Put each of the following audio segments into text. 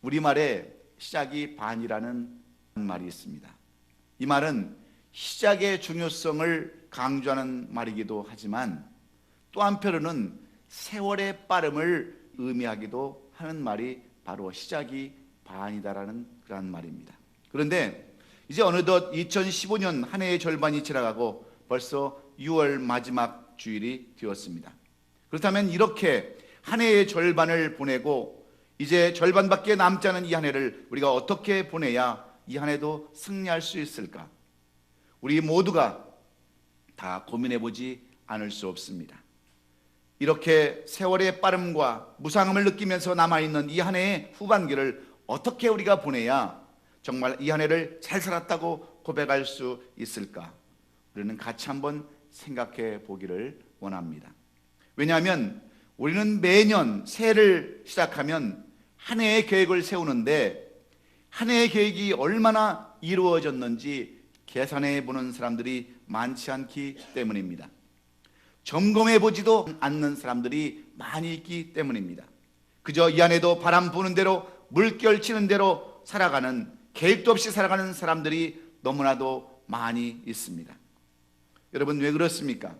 우리말에 시작이 반이라는 말이 있습니다. 이 말은 시작의 중요성을 강조하는 말이기도 하지만 또 한편으로는 세월의 빠름을 의미하기도 하는 말이 바로 시작이 반이다라는 그런 말입니다. 그런데 이제 어느덧 2015년 한 해의 절반이 지나가고 벌써 6월 마지막 주일이 되었습니다. 그렇다면 이렇게 한 해의 절반을 보내고 이제 절반밖에 남지 않은 이 한 해를 우리가 어떻게 보내야 이 한 해도 승리할 수 있을까? 우리 모두가 다 고민해보지 않을 수 없습니다. 이렇게 세월의 빠름과 무상함을 느끼면서 남아있는 이 한 해의 후반기를 어떻게 우리가 보내야 정말 이 한 해를 잘 살았다고 고백할 수 있을까? 우리는 같이 한번 생각해 보기를 원합니다. 왜냐하면 우리는 매년 새해를 시작하면 한 해의 계획을 세우는데 한 해의 계획이 얼마나 이루어졌는지 계산해 보는 사람들이 많지 않기 때문입니다. 점검해 보지도 않는 사람들이 많이 있기 때문입니다. 그저 이 안에도 바람 부는 대로 물결 치는 대로 살아가는, 계획도 없이 살아가는 사람들이 너무나도 많이 있습니다. 여러분, 왜 그렇습니까?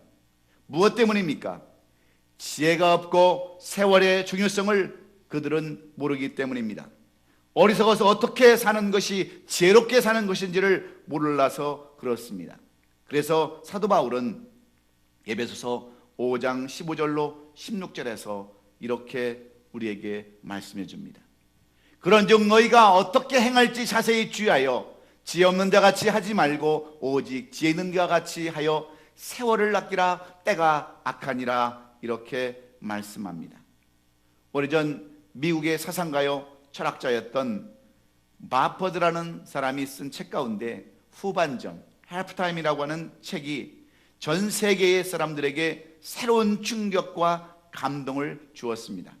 무엇 때문입니까? 지혜가 없고 세월의 중요성을 그들은 모르기 때문입니다. 어리석어서 어떻게 사는 것이 지혜롭게 사는 것인지를 몰라서 그렇습니다. 그래서 사도 바울은 에베소서 5장 15절로 16절에서 이렇게 우리에게 말씀해 줍니다. 그런즉 너희가 어떻게 행할지 자세히 주의하여 지혜 없는 자 같이 하지 말고 오직 지혜 있는 자 같이 하여 세월을 아끼라, 때가 악하니라, 이렇게 말씀합니다. 오래전 미국의 사상가요 철학자였던 마퍼드라는 사람이 쓴 책 가운데 후반전, 할프타임이라고 하는 책이 전 세계의 사람들에게 새로운 충격과 감동을 주었습니다.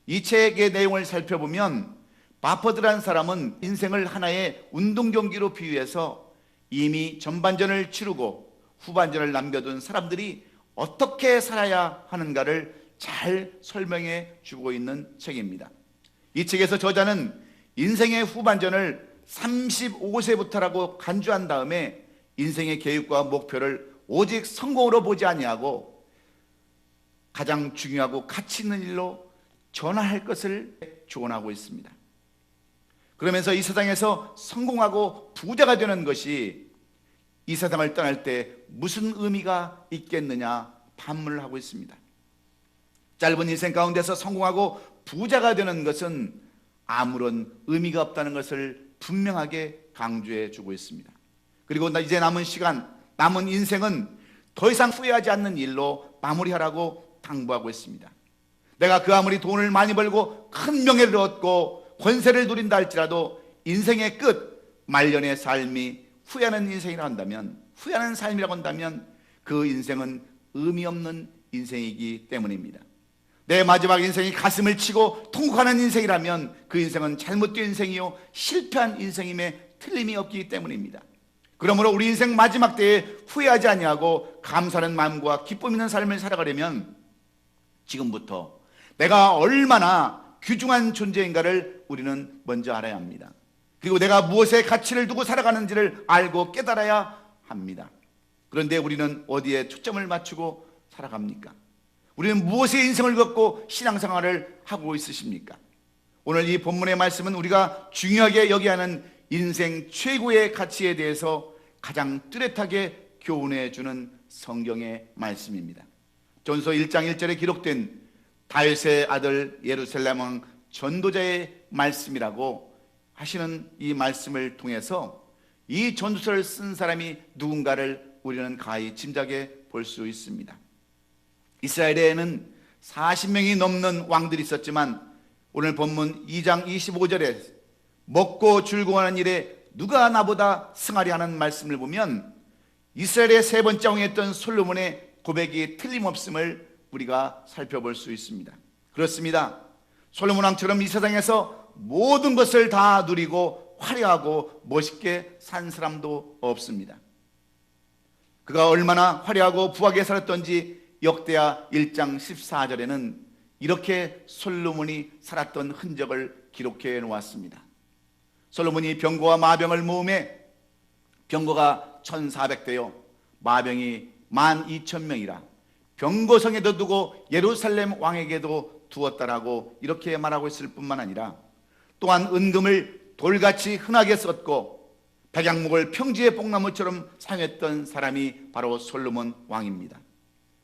이 책의 내용을 살펴보면 마퍼드라는 사람은 인생을 하나의 운동 경기로 비유해서 이미 전반전을 치르고 후반전을 남겨둔 사람들이 어떻게 살아야 하는가를 잘 설명해 주고 있는 책입니다. 이 책에서 저자는 인생의 후반전을 35세부터라고 간주한 다음에 인생의 계획과 목표를 오직 성공으로 보지 아니하고 가장 중요하고 가치 있는 일로 전환할 것을 조언하고 있습니다. 그러면서 이 세상에서 성공하고 부자가 되는 것이 이 세상을 떠날 때 무슨 의미가 있겠느냐 반문을 하고 있습니다. 짧은 인생 가운데서 성공하고 부자가 되는 것은 아무런 의미가 없다는 것을 분명하게 강조해 주고 있습니다. 그리고 이제 남은 시간, 남은 인생은 더 이상 후회하지 않는 일로 마무리하라고 당부하고 있습니다. 내가 그 아무리 돈을 많이 벌고 큰 명예를 얻고 권세를 누린다 할지라도 인생의 끝, 말년의 삶이 후회하는 인생이라고 한다면, 후회하는 삶이라고 한다면 그 인생은 의미 없는 인생이기 때문입니다. 내 마지막 인생이 가슴을 치고 통곡하는 인생이라면 그 인생은 잘못된 인생이요 실패한 인생임에 틀림이 없기 때문입니다. 그러므로 우리 인생 마지막 때에 후회하지 아니하고 감사하는 마음과 기쁨 있는 삶을 살아가려면 지금부터 내가 얼마나 귀중한 존재인가를 우리는 먼저 알아야 합니다. 그리고 내가 무엇에 가치를 두고 살아가는지를 알고 깨달아야 합니다. 그런데 우리는 어디에 초점을 맞추고 살아갑니까? 우리는 무엇에 인생을 걷고 신앙생활을 하고 있으십니까? 오늘 이 본문의 말씀은 우리가 중요하게 여겨야 하는 인생 최고의 가치에 대해서 가장 뚜렷하게 교훈해 주는 성경의 말씀입니다. 전서 1장 1절에 기록된 다윗의 아들 예루살렘 왕 전도자의 말씀이라고 하시는 이 말씀을 통해서 이 전도서를 쓴 사람이 누군가를 우리는 가히 짐작해 볼 수 있습니다. 이스라엘에는 40명이 넘는 왕들이 있었지만 오늘 본문 2장 25절에 먹고 즐거워하는 일에 누가 나보다 승하리 하는 말씀을 보면 이스라엘의 세 번째 왕이었던 솔로몬의 고백이 틀림없음을 우리가 살펴볼 수 있습니다. 그렇습니다. 솔로몬 왕처럼 이 세상에서 모든 것을 다 누리고 화려하고 멋있게 산 사람도 없습니다. 그가 얼마나 화려하고 부하게 살았던지 역대하 1장 14절에는 이렇게 솔로몬이 살았던 흔적을 기록해 놓았습니다. 솔로몬이 병거와 마병을 모음해 병거가 1400대요 마병이 12,000명이라 병거성에도 두고 예루살렘 왕에게도 두었다라고 이렇게 말하고 있을 뿐만 아니라 또한 은금을 돌같이 흔하게 썼고 백양목을 평지의 뽕나무처럼 사용했던 사람이 바로 솔로몬 왕입니다.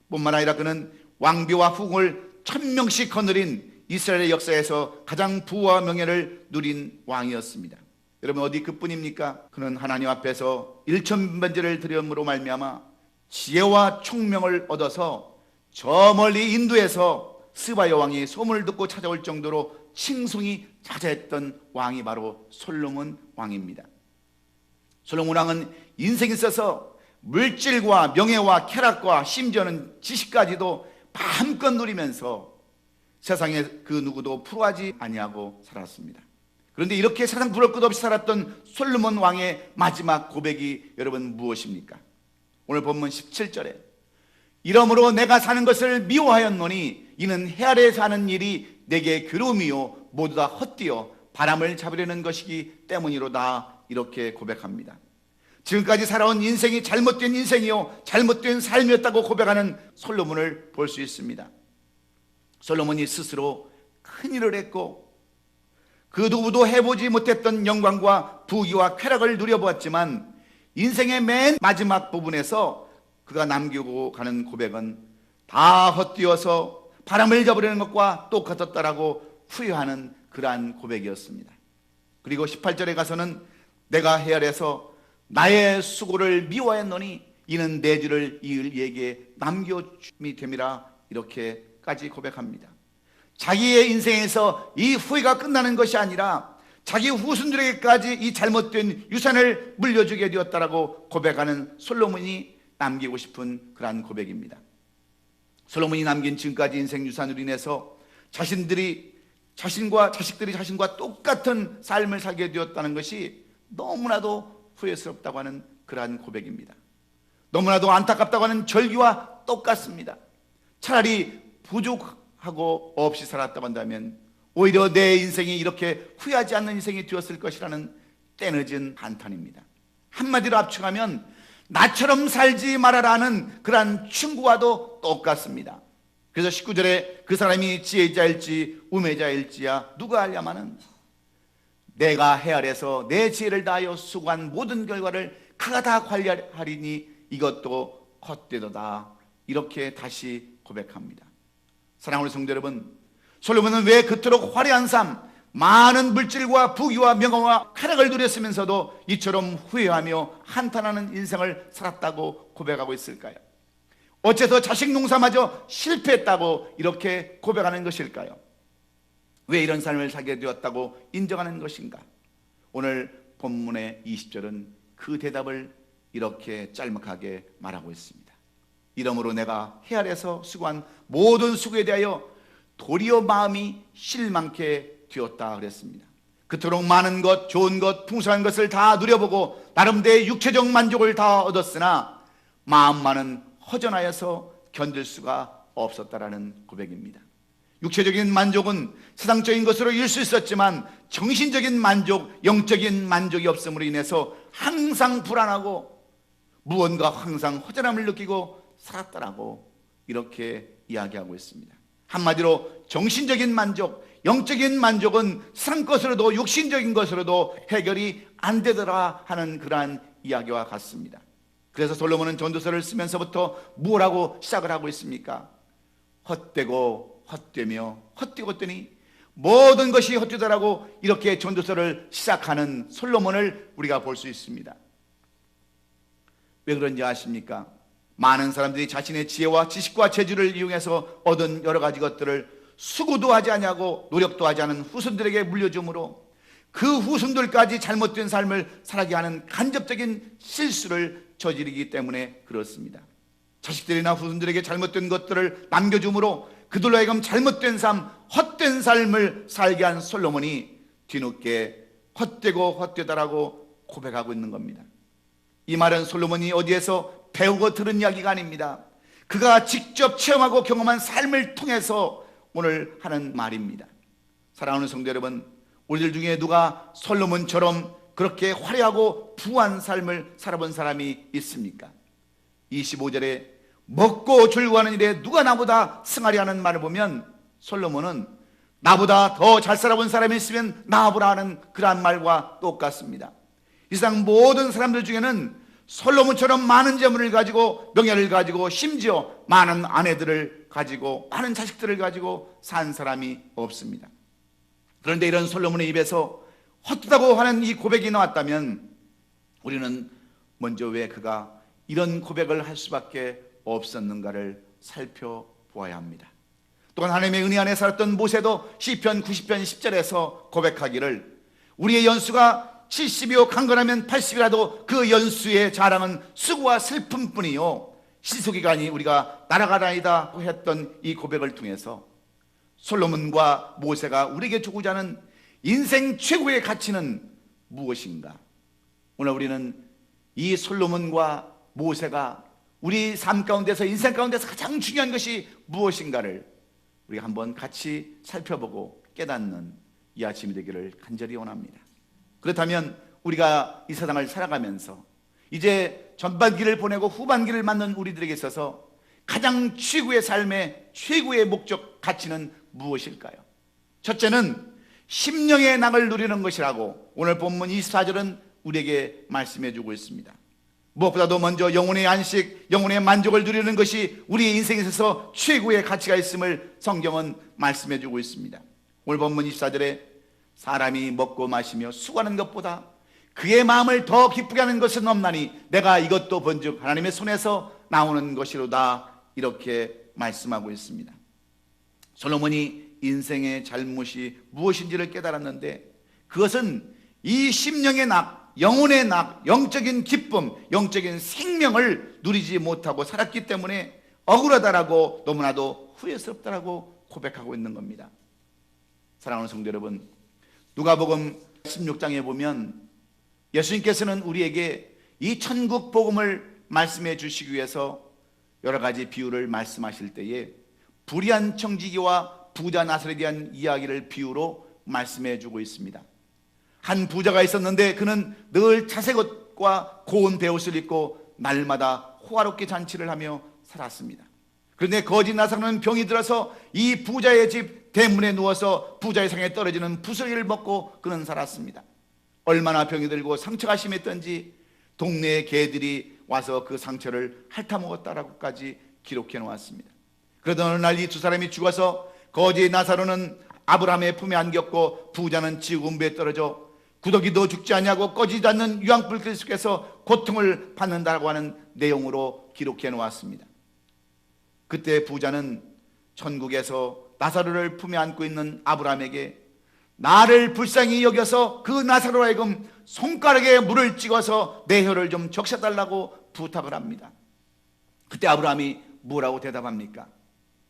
뿐만 아니라 그는 왕비와 후궁을 1000명씩 거느린 이스라엘의 역사에서 가장 부와 명예를 누린 왕이었습니다. 여러분 어디 그뿐입니까? 그는 하나님 앞에서 1000번제를 드림으로 말미암아 지혜와 총명을 얻어서 저 멀리 인도에서 스바 여왕이 소문을 듣고 찾아올 정도로 칭송이 자자했던 왕이 바로 솔로몬 왕입니다. 솔로몬 왕은 인생에 있어서 물질과 명예와 쾌락과 심지어는 지식까지도 마음껏 누리면서 세상에 그 누구도 풀어하지 아니하고 살았습니다. 그런데 이렇게 세상 부를 것 없이 살았던 솔로몬 왕의 마지막 고백이 여러분 무엇입니까? 오늘 본문 17절에 이러므로 내가 사는 것을 미워하였노니 이는 해 아래 사는 일이 내게 괴로움이요 모두 다 헛되어 바람을 잡으려는 것이기 때문이로다 이렇게 고백합니다. 지금까지 살아온 인생이 잘못된 인생이요 잘못된 삶이었다고 고백하는 솔로몬을 볼 수 있습니다. 솔로몬이 스스로 큰일을 했고 그 누구도 해보지 못했던 영광과 부귀와 쾌락을 누려보았지만 인생의 맨 마지막 부분에서 그가 남기고 가는 고백은 다 헛되어서 바람을 잡으려는 것과 똑같았다라고 후회하는 그러한 고백이었습니다. 그리고 18절에 가서는 내가 해 아래서 나의 수고를 미워했노니 이는 내 죄를 이을 이에게 남겨줌이 됨이라 이렇게까지 고백합니다. 자기의 인생에서 이 후회가 끝나는 것이 아니라 자기 후손들에게까지 이 잘못된 유산을 물려주게 되었다라고 고백하는 솔로몬이 남기고 싶은 그러한 고백입니다. 솔로몬이 남긴 지금까지 인생 유산으로 인해서 자식들이 자신과 똑같은 삶을 살게 되었다는 것이 너무나도 후회스럽다고 하는 그러한 고백입니다. 너무나도 안타깝다고 하는 절규와 똑같습니다. 차라리 부족하고 없이 살았다고 한다면 오히려 내 인생이 이렇게 후회하지 않는 인생이 되었을 것이라는 때늦은 한탄입니다. 한마디로 압축하면 나처럼 살지 말아라는 그러한 충고와도 똑같습니다. 그래서 19절에 그 사람이 지혜자일지 우매자일지야 누가 알냐마는 내가 해 아래서 내 지혜를 다하여 수고한 모든 결과를 그가 다 관리하리니 이것도 헛되도다 이렇게 다시 고백합니다. 사랑하는 성도 여러분, 솔로몬은 왜 그토록 화려한 삶, 많은 물질과 부귀와 명예와 쾌락을 누렸으면서도 이처럼 후회하며 한탄하는 인생을 살았다고 고백하고 있을까요? 어째서 자식 농사마저 실패했다고 이렇게 고백하는 것일까요? 왜 이런 삶을 살게 되었다고 인정하는 것인가? 오늘 본문의 20절은 그 대답을 이렇게 짤막하게 말하고 있습니다. 이러므로 내가 해 아래서 수고한 모든 수고에 대하여 도리어 마음이 실망케 되었다 그랬습니다. 그토록 많은 것, 좋은 것, 풍성한 것을 다 누려보고 나름대로의 육체적 만족을 다 얻었으나 마음만은 허전하여서 견딜 수가 없었다라는 고백입니다. 육체적인 만족은 세상적인 것으로 이룰 수 있었지만 정신적인 만족, 영적인 만족이 없음으로 인해서 항상 불안하고 무언가 항상 허전함을 느끼고 살았다라고 이렇게 이야기하고 있습니다. 한마디로 정신적인 만족, 영적인 만족은 세상 것으로도 육신적인 것으로도 해결이 안 되더라 하는 그러한 이야기와 같습니다. 그래서 솔로몬은 전도서를 쓰면서부터 뭐라고 시작을 하고 있습니까? 헛되고 헛되며 헛되고 헛되니 모든 것이 헛되더라고 이렇게 전도서를 시작하는 솔로몬을 우리가 볼 수 있습니다. 왜 그런지 아십니까? 많은 사람들이 자신의 지혜와 지식과 재주를 이용해서 얻은 여러 가지 것들을 수고도 하지 않냐고 노력도 하지 않은 후손들에게 물려줌으로 그 후손들까지 잘못된 삶을 살게 하는 간접적인 실수를 저지르기 때문에 그렇습니다. 자식들이나 후손들에게 잘못된 것들을 남겨줌으로 그들로 하여금 잘못된 삶, 헛된 삶을 살게 한 솔로몬이 뒤늦게 헛되고 헛되다라고 고백하고 있는 겁니다. 이 말은 솔로몬이 어디에서 배우고 들은 이야기가 아닙니다. 그가 직접 체험하고 경험한 삶을 통해서 오늘 하는 말입니다. 사랑하는 성도 여러분, 우리들 중에 누가 솔로몬처럼 그렇게 화려하고 부한 삶을 살아본 사람이 있습니까? 25절에 먹고 즐거워하는 일에 누가 나보다 승하리 하는 말을 보면 솔로몬은 나보다 더 잘 살아본 사람이 있으면 나와보라 하는 그러한 말과 똑같습니다. 이 세상 모든 사람들 중에는 솔로몬처럼 많은 재물을 가지고 명예를 가지고 심지어 많은 아내들을 가지고 많은 자식들을 가지고 산 사람이 없습니다. 그런데 이런 솔로몬의 입에서 헛되다고 하는 이 고백이 나왔다면 우리는 먼저 왜 그가 이런 고백을 할 수밖에 없었는가를 살펴보아야 합니다. 또한 하나님의 은혜 안에 살았던 모세도 시편 90편 10절에서 고백하기를 우리의 연수가 70이요 강건하면 80이라도 그 연수의 자랑은 수고와 슬픔뿐이요 시소기가 아니 우리가 날아가나이다 했던 이 고백을 통해서 솔로몬과 모세가 우리에게 주고자 하는 인생 최고의 가치는 무엇인가? 오늘 우리는 이 솔로몬과 모세가 우리 삶 가운데서 인생 가운데서 가장 중요한 것이 무엇인가를 우리가 한번 같이 살펴보고 깨닫는 이 아침이 되기를 간절히 원합니다. 그렇다면 우리가 이 세상을 살아가면서 이제 전반기를 보내고 후반기를 맞는 우리들에게 있어서 가장 최고의 삶의 최고의 목적 가치는 무엇일까요? 첫째는 심령의 낙을 누리는 것이라고 오늘 본문 24절은 우리에게 말씀해 주고 있습니다. 무엇보다도 먼저 영혼의 안식, 영혼의 만족을 누리는 것이 우리의 인생에 있어서 최고의 가치가 있음을 성경은 말씀해 주고 있습니다. 오늘 본문 24절에 사람이 먹고 마시며 수고하는 것보다 그의 마음을 더 기쁘게 하는 것은 없나니 내가 이것도 본즉 하나님의 손에서 나오는 것이로다 이렇게 말씀하고 있습니다. 솔로몬이 인생의 잘못이 무엇인지를 깨달았는데 그것은 이 심령의 낙, 영혼의 낙, 영적인 기쁨, 영적인 생명을 누리지 못하고 살았기 때문에 억울하다라고 너무나도 후회스럽다라고 고백하고 있는 겁니다. 사랑하는 성도 여러분, 누가복음 16장에 보면 예수님께서는 우리에게 이 천국 복음을 말씀해 주시기 위해서 여러 가지 비유를 말씀하실 때에 불의한 청지기와 부자 나사로에 대한 이야기를 비유로 말씀해 주고 있습니다. 한 부자가 있었는데 그는 늘 차색 옷과 고운 베옷을 입고 날마다 호화롭게 잔치를 하며 살았습니다. 그런데 거짓 나사로는 병이 들어서 이 부자의 집 대문에 누워서 부자의 상에 떨어지는 부스러기를 먹고 그는 살았습니다. 얼마나 병이 들고 상처가 심했던지 동네의 개들이 와서 그 상처를 핥아먹었다라고까지 기록해 놓았습니다. 그러던 어느 날 이 두 사람이 죽어서 거짓 나사로는 아브라함의 품에 안겼고 부자는 지구음부에 떨어져 구더기도 죽지 아니하고 꺼지지 않는 유황불길 속에서 고통을 받는다고 하는 내용으로 기록해 놓았습니다. 그때 부자는 천국에서 나사로를 품에 안고 있는 아브라함에게 나를 불쌍히 여겨서 그 나사로로 하여금 손가락에 물을 찍어서 내 혀를 좀 적셔달라고 부탁을 합니다. 그때 아브라함이 뭐라고 대답합니까?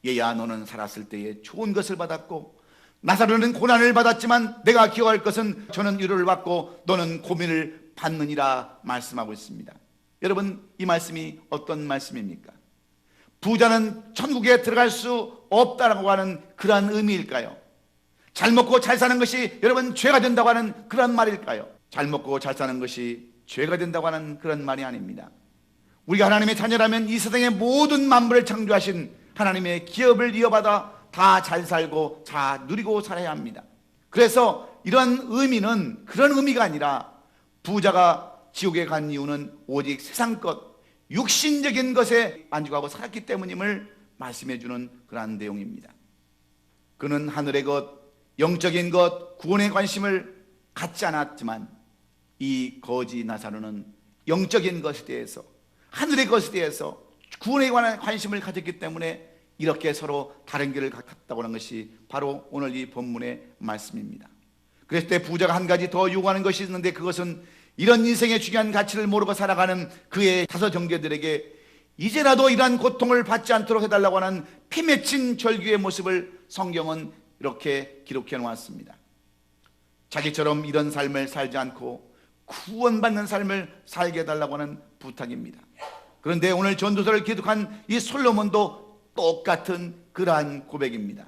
얘야, 너는 살았을 때에 좋은 것을 받았고 나사로는 고난을 받았지만 내가 기억할 것은 저는 위로를 받고 너는 고민을 받느니라 말씀하고 있습니다. 여러분, 이 말씀이 어떤 말씀입니까? 부자는 천국에 들어갈 수 없다라고 하는 그러한 의미일까요? 잘 먹고 잘 사는 것이 여러분 죄가 된다고 하는 그런 말일까요? 잘 먹고 잘 사는 것이 죄가 된다고 하는 그런 말이 아닙니다. 우리가 하나님의 자녀라면 이 세상의 모든 만물을 창조하신 하나님의 기업을 이어받아 다 잘 살고 잘 누리고 살아야 합니다. 그래서 이런 의미는 그런 의미가 아니라 부자가 지옥에 간 이유는 오직 세상 것, 육신적인 것에 안주하고 살았기 때문임을 말씀해 주는 그러한 내용입니다. 그는 하늘의 것, 영적인 것, 구원에 관심을 갖지 않았지만 이 거지 나사로는 영적인 것에 대해서, 하늘의 것에 대해서 구원에 관한 관심을 가졌기 때문에 이렇게 서로 다른 길을 갔다고 하는 것이 바로 오늘 이 본문의 말씀입니다. 그랬을 때 부자가 한 가지 더 요구하는 것이 있는데 그것은 이런 인생의 중요한 가치를 모르고 살아가는 그의 다섯 형제들에게 이제라도 이러한 고통을 받지 않도록 해달라고 하는 피 맺힌 절규의 모습을 성경은 이렇게 기록해 놓았습니다. 자기처럼 이런 삶을 살지 않고 구원받는 삶을 살게 해달라고 하는 부탁입니다. 그런데 오늘 전도서를 기록한 이 솔로몬도 똑같은 그러한 고백입니다.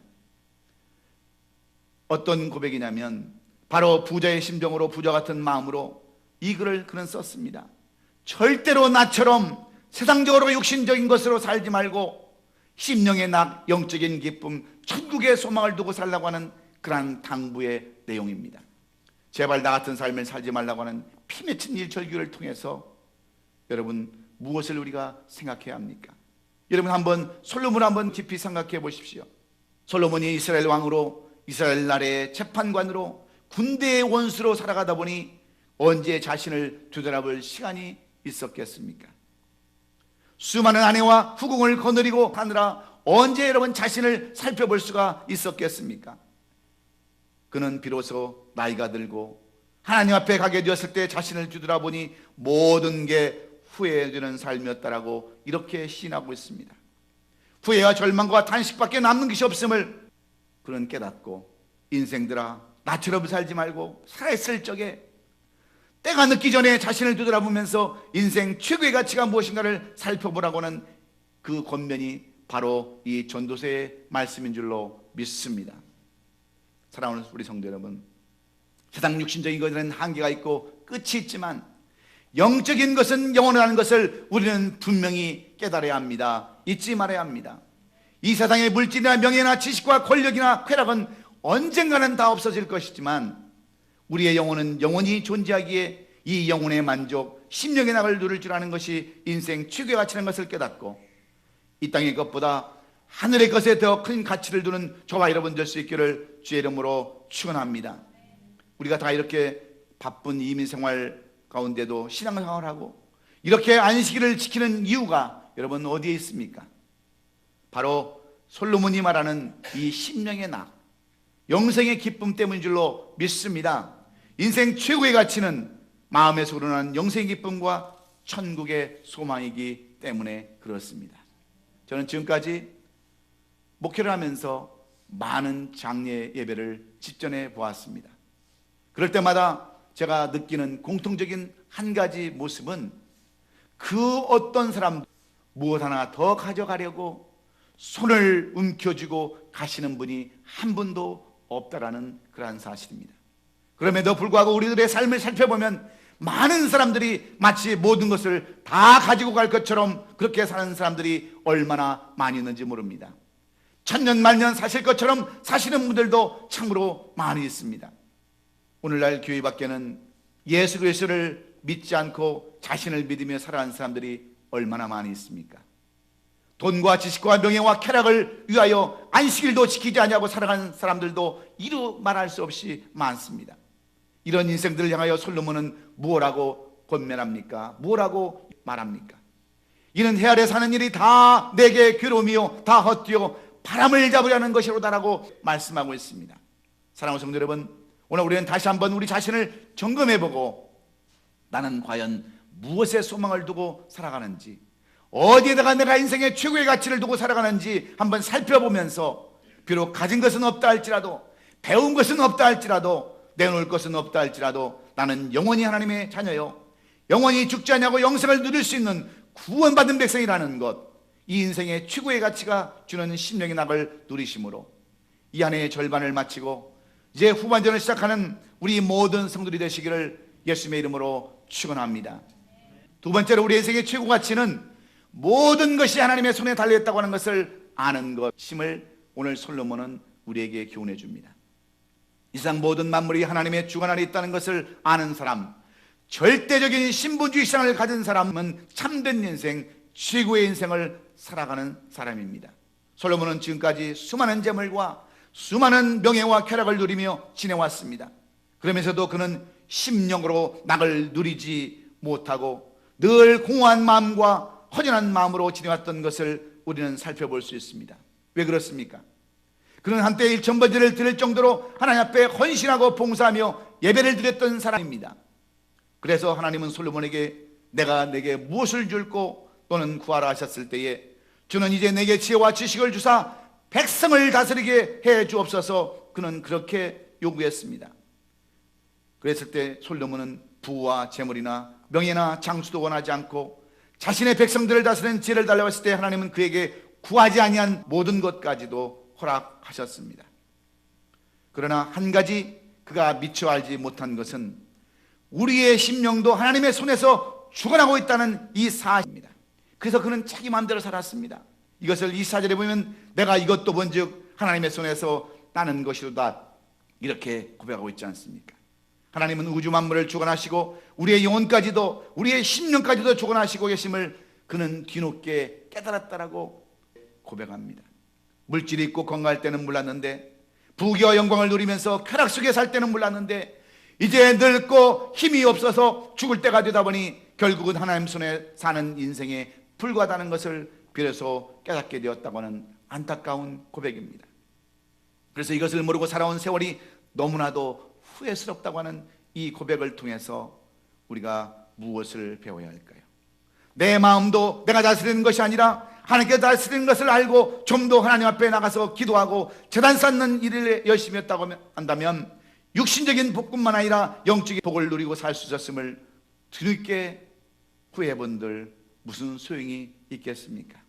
어떤 고백이냐면 바로 부자의 심정으로, 부자 같은 마음으로 이 글을 그는 썼습니다. 절대로 나처럼 세상적으로 육신적인 것으로 살지 말고 심령의 낙, 영적인 기쁨, 천국의 소망을 두고 살라고 하는 그러한 당부의 내용입니다. 제발 나 같은 삶을 살지 말라고 하는 피 맺힌 일절기를 통해서 여러분 무엇을 우리가 생각해야 합니까? 여러분 한번 솔로몬을 한번 깊이 생각해 보십시오. 솔로몬이 이스라엘 왕으로, 이스라엘 나라의 재판관으로, 군대의 원수로 살아가다 보니 언제 자신을 되돌아볼 시간이 있었겠습니까? 수많은 아내와 후궁을 거느리고 하느라 언제 여러분 자신을 살펴볼 수가 있었겠습니까? 그는 비로소 나이가 들고 하나님 앞에 가게 되었을 때 자신을 뒤돌아보니 모든 게 후회되는 삶이었다라고 이렇게 시인하고 있습니다. 후회와 절망과 탄식밖에 남는 것이 없음을 그는 깨닫고, 인생들아 나처럼 살지 말고 살아있을 적에 때가 늦기 전에 자신을 뒤돌아보면서 인생 최고의 가치가 무엇인가를 살펴보라고는 그 권면이 바로 이 전도서의 말씀인 줄로 믿습니다. 사랑하는 우리 성도 여러분, 세상 육신적인 것에는 한계가 있고 끝이 있지만 영적인 것은 영원하는 것을 우리는 분명히 깨달아야 합니다. 잊지 말아야 합니다. 이 세상의 물질이나 명예나 지식과 권력이나 쾌락은 언젠가는 다 없어질 것이지만 우리의 영혼은 영원히 존재하기에 이 영혼의 만족, 심령의 낙을 누릴 줄 아는 것이 인생 최고의 가치라는 것을 깨닫고 이 땅의 것보다 하늘의 것에 더 큰 가치를 두는 저와 여러분 될 수 있기를 주의 이름으로 축원합니다. 우리가 다 이렇게 바쁜 이민생활 가운데도 신앙생활을 하고 이렇게 안식일을 지키는 이유가 여러분 어디에 있습니까? 바로 솔로몬이 말하는 이 심령의 낙, 영생의 기쁨 때문인 줄로 믿습니다. 인생 최고의 가치는 마음에서 우러나는 영생의 기쁨과 천국의 소망이기 때문에 그렇습니다. 저는 지금까지 목회를 하면서 많은 장례 예배를 집전해 보았습니다. 그럴 때마다 제가 느끼는 공통적인 한 가지 모습은 그 어떤 사람 무엇 하나 더 가져가려고 손을 움켜쥐고 가시는 분이 한 분도 없다라는 그러한 사실입니다. 그럼에도 불구하고 우리들의 삶을 살펴보면 많은 사람들이 마치 모든 것을 다 가지고 갈 것처럼 그렇게 사는 사람들이 얼마나 많이 있는지 모릅니다. 천년만년 사실 것처럼 사시는 분들도 참으로 많이 있습니다. 오늘날 교회 밖에는 예수 그리스도를 믿지 않고 자신을 믿으며 살아가는 사람들이 얼마나 많이 있습니까? 돈과 지식과 명예와 쾌락을 위하여 안식일도 지키지 않냐고 살아가는 사람들도 이루 말할 수 없이 많습니다. 이런 인생들을 향하여 솔로몬은 무엇라고 권면합니까? 무엇라고 말합니까? 이는 해 아래 사는 일이 다 내게 괴로움이요 다 헛되어 바람을 잡으려는 것이로다라고 말씀하고 있습니다. 사랑하는 성도 여러분, 오늘 우리는 다시 한번 우리 자신을 점검해보고 나는 과연 무엇에 소망을 두고 살아가는지, 어디에다가 내가 인생의 최고의 가치를 두고 살아가는지 한번 살펴보면서 비록 가진 것은 없다 할지라도, 배운 것은 없다 할지라도, 내놓을 것은 없다 할지라도 나는 영원히 하나님의 자녀요, 영원히 죽지 않냐고 영생을 누릴 수 있는 구원받은 백성이라는 것, 이 인생의 최고의 가치가 주는 심령의 낙을 누리심으로 이 한 해의 절반을 마치고 이제 후반전을 시작하는 우리 모든 성도들이 되시기를 예수님의 이름으로 축원합니다. 두 번째로 우리 인생의 최고 가치는 모든 것이 하나님의 손에 달려있다고 하는 것을 아는 것임을 오늘 솔로몬은 우리에게 교훈해 줍니다. 이 세상 모든 만물이 하나님의 주관 아래 있다는 것을 아는 사람, 절대적인 신분주의 신앙을 가진 사람은 참된 인생, 최고의 인생을 살아가는 사람입니다. 솔로몬은 지금까지 수많은 재물과 수많은 명예와 쾌락을 누리며 지내왔습니다. 그러면서도 그는 심령으로 낙을 누리지 못하고 늘 공허한 마음과 허전한 마음으로 지내왔던 것을 우리는 살펴볼 수 있습니다. 왜 그렇습니까? 그는 한때 일천번제를 드릴 정도로 하나님 앞에 헌신하고 봉사하며 예배를 드렸던 사람입니다. 그래서 하나님은 솔로몬에게 내가 내게 무엇을 줄고 또는 구하라 하셨을 때에 주는 이제 내게 지혜와 지식을 주사 백성을 다스리게 해 주옵소서. 그는 그렇게 요구했습니다. 그랬을 때 솔로몬은 부와 재물이나 명예나 장수도 원하지 않고 자신의 백성들을 다스리는 지혜를 달라고 했을 때 하나님은 그에게 구하지 아니한 모든 것까지도 허락하셨습니다. 그러나 한 가지 그가 미처 알지 못한 것은 우리의 심령도 하나님의 손에서 죽어나고 있다는 이 사실입니다. 그래서 그는 자기 마음대로 살았습니다. 이것을 이 사절에 보면 내가 이것도 본즉 하나님의 손에서 나는 것이로다 이렇게 고백하고 있지 않습니까? 하나님은 우주 만물을 주관하시고 우리의 영혼까지도 우리의 심령까지도 주관하시고 계심을 그는 뒤늦게 깨달았다라고 고백합니다. 물질이 있고 건강할 때는 몰랐는데, 부귀와 영광을 누리면서 쾌락 속에 살 때는 몰랐는데, 이제 늙고 힘이 없어서 죽을 때가 되다 보니 결국은 하나님 손에 사는 인생에 불과하다는 것을 비로소 깨닫게 되었다고 하는 안타까운 고백입니다. 그래서 이것을 모르고 살아온 세월이 너무나도 후회스럽다고 하는 이 고백을 통해서 우리가 무엇을 배워야 할까요? 내 마음도 내가 다스리는 것이 아니라 하나님께 다스리는 것을 알고 좀 더 하나님 앞에 나가서 기도하고 제단 쌓는 일을 열심히 했다고 한다면 육신적인 복뿐만 아니라 영적인 복을 누리고 살 수 있었음을 뒤늦게 후회해본들 무슨 소용이 있겠습니까?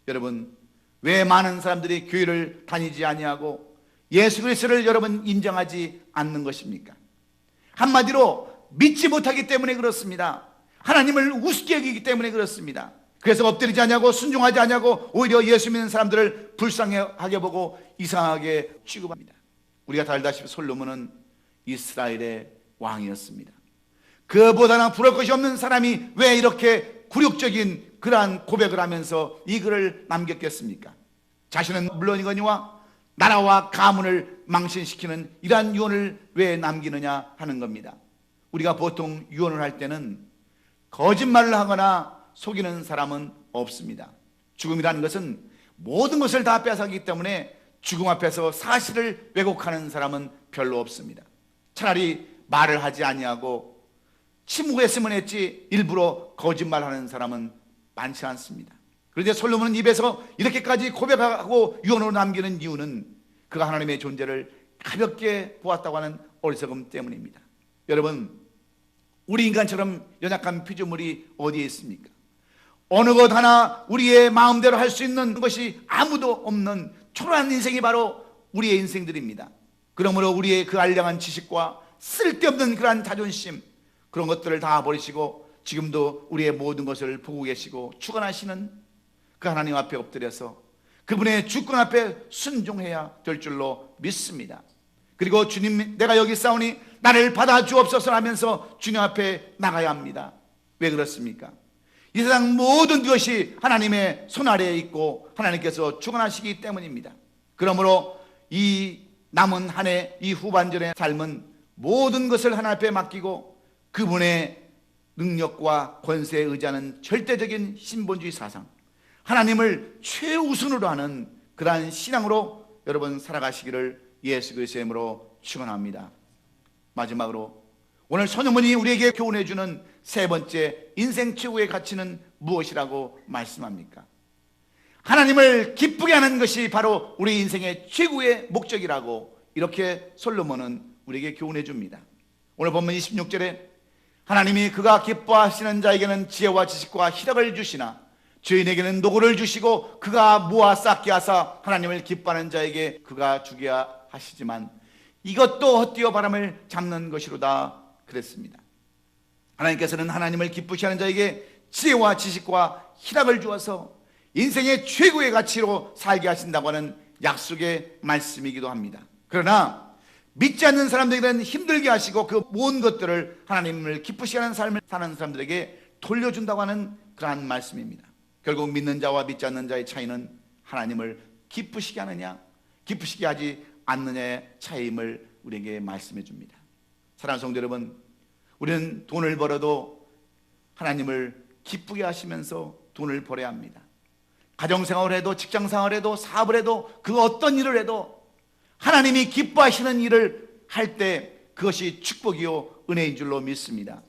여러분, 왜 많은 사람들이 교회를 다니지 아니하고 예수 그리스도를 여러분 인정하지 않는 것입니까? 한마디로 믿지 못하기 때문에 그렇습니다. 하나님을 우습게 여기기 때문에 그렇습니다. 그래서 엎드리지 않냐고 순종하지 않냐고 오히려 예수 믿는 사람들을 불쌍하게 보고 이상하게 취급합니다. 우리가 다 알다시피 솔로몬은 이스라엘의 왕이었습니다. 그보다는 부러울 것이 없는 사람이 왜 이렇게 굴욕적인 그러한 고백을 하면서 이 글을 남겼겠습니까? 자신은 물론이거니와 나라와 가문을 망신시키는 이러한 유언을 왜 남기느냐 하는 겁니다. 우리가 보통 유언을 할 때는 거짓말을 하거나 속이는 사람은 없습니다. 죽음이라는 것은 모든 것을 다 빼앗았기 때문에 죽음 앞에서 사실을 왜곡하는 사람은 별로 없습니다. 차라리 말을 하지 아니하고 침묵했으면 했지 일부러 거짓말하는 사람은 많지 않습니다. 그런데 솔로몬은 입에서 이렇게까지 고백하고 유언으로 남기는 이유는 그가 하나님의 존재를 가볍게 보았다고 하는 어리석음 때문입니다. 여러분, 우리 인간처럼 연약한 피조물이 어디에 있습니까? 어느 것 하나 우리의 마음대로 할 수 있는 것이 아무도 없는 초라한 인생이 바로 우리의 인생들입니다. 그러므로 우리의 그 알량한 지식과 쓸데없는 그러한 자존심, 그런 것들을 다 버리시고 지금도 우리의 모든 것을 보고 계시고 주관하시는 그 하나님 앞에 엎드려서 그분의 주권 앞에 순종해야 될 줄로 믿습니다. 그리고 주님, 내가 여기 싸우니 나를 받아주옵소서 하면서 주님 앞에 나가야 합니다. 왜 그렇습니까? 이 세상 모든 것이 하나님의 손 아래에 있고 하나님께서 주관하시기 때문입니다. 그러므로 이 남은 한 해, 이 후반전의 삶은 모든 것을 하나님 앞에 맡기고 그분의 능력과 권세에 의지하는 절대적인 신본주의 사상, 하나님을 최우선으로 하는 그러한 신앙으로 여러분 살아가시기를 예수 그리스도의 이름으로 축원합니다. 마지막으로 오늘 손영문이 우리에게 교훈해 주는 세 번째 인생 최고의 가치는 무엇이라고 말씀합니까? 하나님을 기쁘게 하는 것이 바로 우리 인생의 최고의 목적이라고 이렇게 솔로몬은 우리에게 교훈해 줍니다. 오늘 본문 26절에 하나님이 그가 기뻐하시는 자에게는 지혜와 지식과 희락을 주시나 죄인에게는 노고를 주시고 그가 모아 쌓게 하사 하나님을 기뻐하는 자에게 그가 주게 하시지만 이것도 헛되어 바람을 잡는 것이로다 그랬습니다. 하나님께서는 하나님을 기쁘시게 하는 자에게 지혜와 지식과 희락을 주어서 인생의 최고의 가치로 살게 하신다고 하는 약속의 말씀이기도 합니다. 그러나 믿지 않는 사람들에게는 힘들게 하시고 그 모든 것들을 하나님을 기쁘시게 하는 삶을 사는 사람들에게 돌려준다고 하는 그러한 말씀입니다. 결국 믿는 자와 믿지 않는 자의 차이는 하나님을 기쁘시게 하느냐 기쁘시게 하지 않느냐의 차이임을 우리에게 말씀해 줍니다. 사랑하는 성도 여러분, 우리는 돈을 벌어도 하나님을 기쁘게 하시면서 돈을 벌어야 합니다. 가정생활을 해도 직장생활을 해도 사업을 해도 그 어떤 일을 해도 하나님이 기뻐하시는 일을 할 때 그것이 축복이요 은혜인 줄로 믿습니다.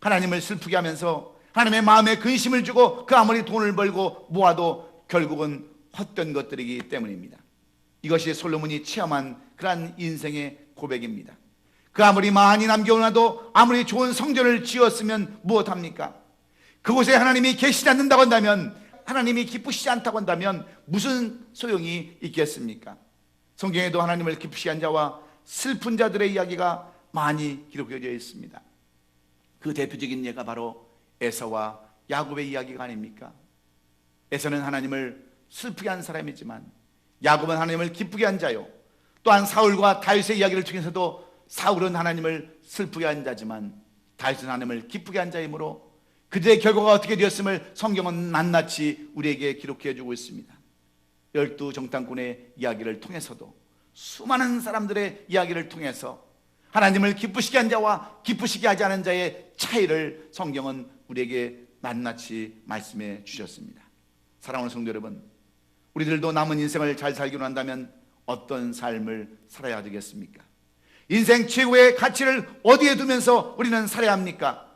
하나님을 슬프게 하면서 하나님의 마음에 근심을 주고 그 아무리 돈을 벌고 모아도 결국은 헛된 것들이기 때문입니다. 이것이 솔로몬이 체험한 그러한 인생의 고백입니다. 그 아무리 많이 남겨놔도 아무리 좋은 성전을 지었으면 무엇합니까? 그곳에 하나님이 계시지 않는다고 한다면, 하나님이 기쁘시지 않다고 한다면 무슨 소용이 있겠습니까? 성경에도 하나님을 기쁘시게 한 자와 슬픈 자들의 이야기가 많이 기록되어 있습니다. 그 대표적인 예가 바로 에서와 야곱의 이야기가 아닙니까? 에서는 하나님을 슬프게 한 사람이지만 야곱은 하나님을 기쁘게 한 자요, 또한 사울과 다윗의 이야기를 통해서도 사울은 하나님을 슬프게 한 자지만 다윗은 하나님을 기쁘게 한 자이므로 그들의 결과가 어떻게 되었음을 성경은 낱낱이 우리에게 기록해 주고 있습니다. 12정탐꾼의 이야기를 통해서도 수많은 사람들의 이야기를 통해서 하나님을 기쁘시게 한 자와 기쁘시게 하지 않은 자의 차이를 성경은 우리에게 낱낱이 말씀해 주셨습니다. 사랑하는 성도 여러분, 우리들도 남은 인생을 잘 살기로 한다면 어떤 삶을 살아야 되겠습니까? 인생 최고의 가치를 어디에 두면서 우리는 살아야 합니까?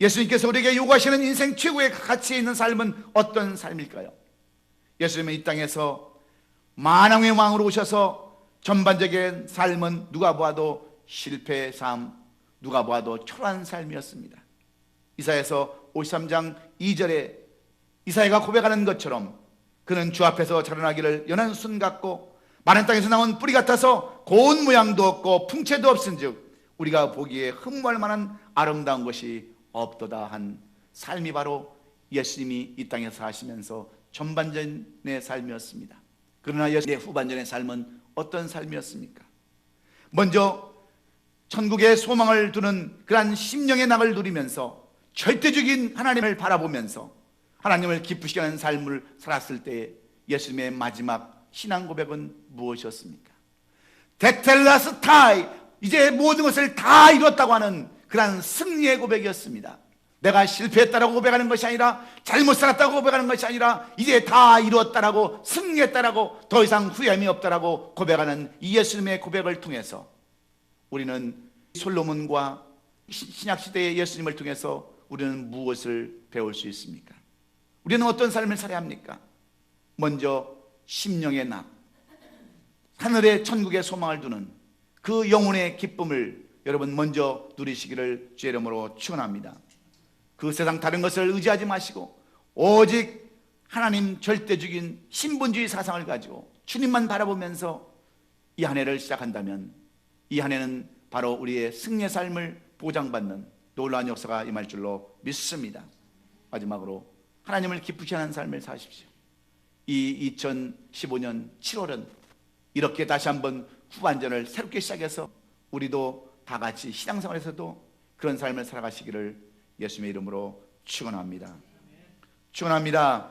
예수님께서 우리에게 요구하시는 인생 최고의 가치에 있는 삶은 어떤 삶일까요? 예수님은 이 땅에서 만왕의 왕으로 오셔서 전반적인 삶은 누가 보아도 실패의 삶, 누가 보아도 초라한 삶이었습니다. 이사야서 53장 2절에 이사야가 고백하는 것처럼 그는 주 앞에서 자라나기를 연한 순 같고 마른 땅에서 나온 뿌리 같아서 고운 모양도 없고 풍채도 없은즉 우리가 보기에 흠모할 만한 아름다운 것이 없도다 한 삶이 바로 예수님이 이 땅에서 사시면서 전반전의 삶이었습니다. 그러나 예수님의 후반전의 삶은 어떤 삶이었습니까? 먼저 천국의 소망을 두는 그러한 심령의 낙을 누리면서 절대적인 하나님을 바라보면서 하나님을 기쁘시게 하는 삶을 살았을 때 예수님의 마지막 신앙 고백은 무엇이었습니까? 데텔라스타이, 이제 모든 것을 다 이뤘다고 하는 그러한 승리의 고백이었습니다. 내가 실패했다라고 고백하는 것이 아니라, 잘못 살았다고 고백하는 것이 아니라, 이제 다 이루었다라고, 승리했다라고, 더 이상 후회함이 없다라고 고백하는 이 예수님의 고백을 통해서 우리는 솔로몬과 신약시대의 예수님을 통해서 우리는 무엇을 배울 수 있습니까? 우리는 어떤 삶을 살아야 합니까? 먼저 심령의 낙, 하늘의 천국의 소망을 두는 그 영혼의 기쁨을 여러분 먼저 누리시기를 주의 이름으로 축원합니다. 그 세상 다른 것을 의지하지 마시고 오직 하나님 절대적인 신분주의 사상을 가지고 주님만 바라보면서 이 한 해를 시작한다면 이 한 해는 바로 우리의 승리의 삶을 보장받는 놀라운 역사가 임할 줄로 믿습니다. 마지막으로 하나님을 기쁘게 하는 삶을 사십시오. 이 2015년 7월은 이렇게 다시 한번 후반전을 새롭게 시작해서 우리도 다 같이 신앙생활에서도 그런 삶을 살아가시기를 예수님의 이름으로 축원합니다. 축원합니다.